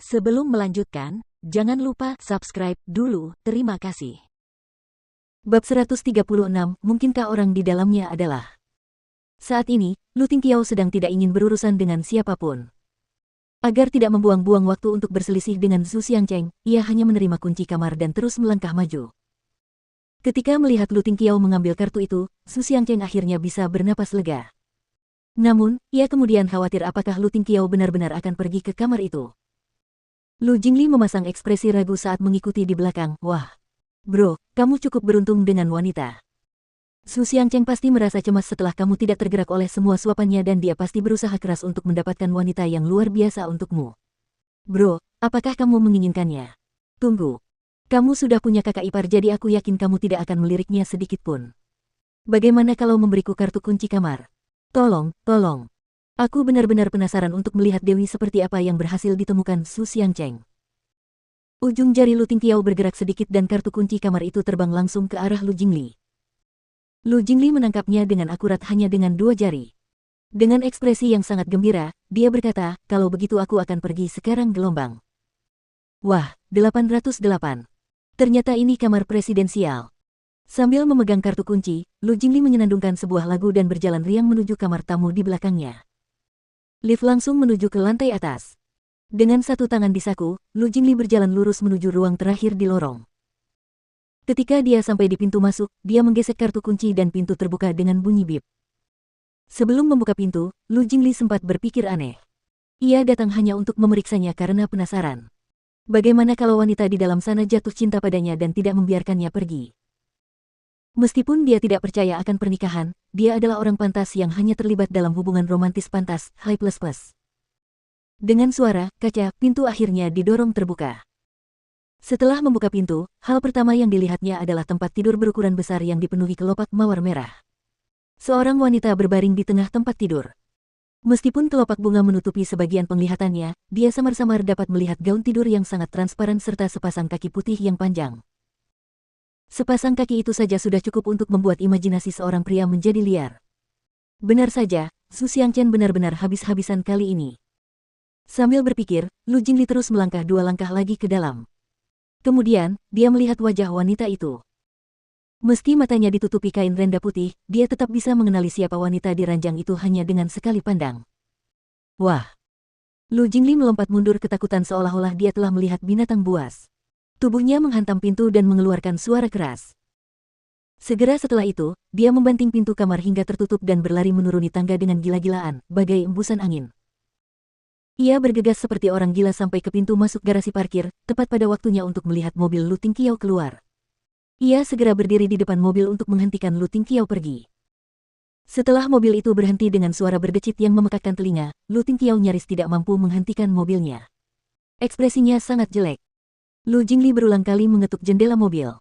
Sebelum melanjutkan, jangan lupa subscribe dulu, terima kasih. Bab 136, mungkinkah orang di dalamnya adalah... Saat ini, Lu Tingqiao sedang tidak ingin berurusan dengan siapapun. Agar tidak membuang-buang waktu untuk berselisih dengan Su Xiangcheng, ia hanya menerima kunci kamar dan terus melangkah maju. Ketika melihat Lu Tingqiao mengambil kartu itu, Su Xiangcheng akhirnya bisa bernapas lega. Namun, ia kemudian khawatir apakah Lu Tingqiao benar-benar akan pergi ke kamar itu. Lu Jingli memasang ekspresi ragu saat mengikuti di belakang. Wah, bro, kamu cukup beruntung dengan wanita. Su Xiangcheng pasti merasa cemas setelah kamu tidak tergerak oleh semua suapannya dan dia pasti berusaha keras untuk mendapatkan wanita yang luar biasa untukmu. Bro, apakah kamu menginginkannya? Tunggu. Kamu sudah punya kakak ipar jadi aku yakin kamu tidak akan meliriknya sedikit pun. Bagaimana kalau memberiku kartu kunci kamar? Tolong. Aku benar-benar penasaran untuk melihat Dewi seperti apa yang berhasil ditemukan Su Xiangcheng. Ujung jari Lu Tingqiao bergerak sedikit dan kartu kunci kamar itu terbang langsung ke arah Lu Jingli. Lu Jingli menangkapnya dengan akurat hanya dengan 2 jari. Dengan ekspresi yang sangat gembira, dia berkata, kalau begitu aku akan pergi sekarang gelombang. Wah, 808. Ternyata ini kamar presidensial. Sambil memegang kartu kunci, Lu Jingli menyenandungkan sebuah lagu dan berjalan riang menuju kamar tamu di belakangnya. Lift langsung menuju ke lantai atas. Dengan satu tangan di saku, Lu Jingli berjalan lurus menuju ruang terakhir di lorong. Ketika dia sampai di pintu masuk, dia menggesek kartu kunci dan pintu terbuka dengan bunyi bip. Sebelum membuka pintu, Lu Jingli sempat berpikir aneh. Ia datang hanya untuk memeriksanya karena penasaran. Bagaimana kalau wanita di dalam sana jatuh cinta padanya dan tidak membiarkannya pergi? Meskipun dia tidak percaya akan pernikahan, dia adalah orang pantas yang hanya terlibat dalam hubungan romantis pantas, high plus plus. Dengan suara, kaca, pintu akhirnya didorong terbuka. Setelah membuka pintu, hal pertama yang dilihatnya adalah tempat tidur berukuran besar yang dipenuhi kelopak mawar merah. Seorang wanita berbaring di tengah tempat tidur. Meskipun kelopak bunga menutupi sebagian penglihatannya, dia samar-samar dapat melihat gaun tidur yang sangat transparan serta sepasang kaki putih yang panjang. Sepasang kaki itu saja sudah cukup untuk membuat imajinasi seorang pria menjadi liar. Benar saja, Su Xiangcheng benar-benar habis-habisan kali ini. Sambil berpikir, Lu Jingli terus melangkah 2 langkah lagi ke dalam. Kemudian, dia melihat wajah wanita itu. Meski matanya ditutupi kain renda putih, dia tetap bisa mengenali siapa wanita di ranjang itu hanya dengan sekali pandang. Wah! Lu Jingli melompat mundur ketakutan seolah-olah dia telah melihat binatang buas. Tubuhnya menghantam pintu dan mengeluarkan suara keras. Segera setelah itu, dia membanting pintu kamar hingga tertutup dan berlari menuruni tangga dengan gila-gilaan, bagai embusan angin. Ia bergegas seperti orang gila sampai ke pintu masuk garasi parkir, tepat pada waktunya untuk melihat mobil Lu Tingqiao keluar. Ia segera berdiri di depan mobil untuk menghentikan Lu Tingqiao pergi. Setelah mobil itu berhenti dengan suara berdecit yang memekakkan telinga, Lu Tingqiao nyaris tidak mampu menghentikan mobilnya. Ekspresinya sangat jelek. Lu Jingli berulang kali mengetuk jendela mobil.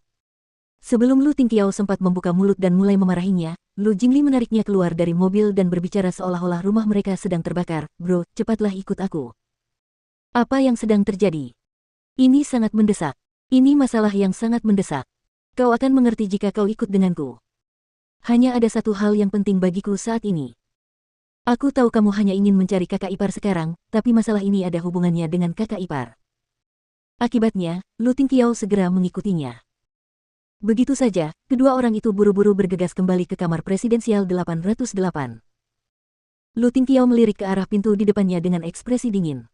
Sebelum Lu Tingqiao sempat membuka mulut dan mulai memarahinya, Lu Jingli menariknya keluar dari mobil dan berbicara seolah-olah rumah mereka sedang terbakar. Bro, cepatlah ikut aku. Apa yang sedang terjadi? Ini sangat mendesak. Ini masalah yang sangat mendesak. Kau akan mengerti jika kau ikut denganku. Hanya ada satu hal yang penting bagiku saat ini. Aku tahu kamu hanya ingin mencari kakak ipar sekarang, tapi masalah ini ada hubungannya dengan kakak ipar. Akibatnya, Lu Tingqiao segera mengikutinya. Begitu saja, kedua orang itu buru-buru bergegas kembali ke kamar presidensial 808. Lu Tingqiao melirik ke arah pintu di depannya dengan ekspresi dingin.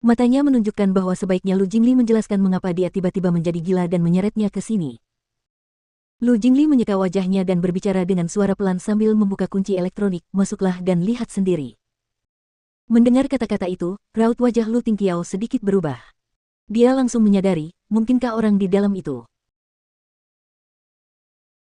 Matanya menunjukkan bahwa sebaiknya Lu Jingli menjelaskan mengapa dia tiba-tiba menjadi gila dan menyeretnya ke sini. Lu Jingli menyeka wajahnya dan berbicara dengan suara pelan sambil membuka kunci elektronik, masuklah dan lihat sendiri. Mendengar kata-kata itu, raut wajah Lu Tingqiao sedikit berubah. Dia langsung menyadari, mungkinkah orang di dalam itu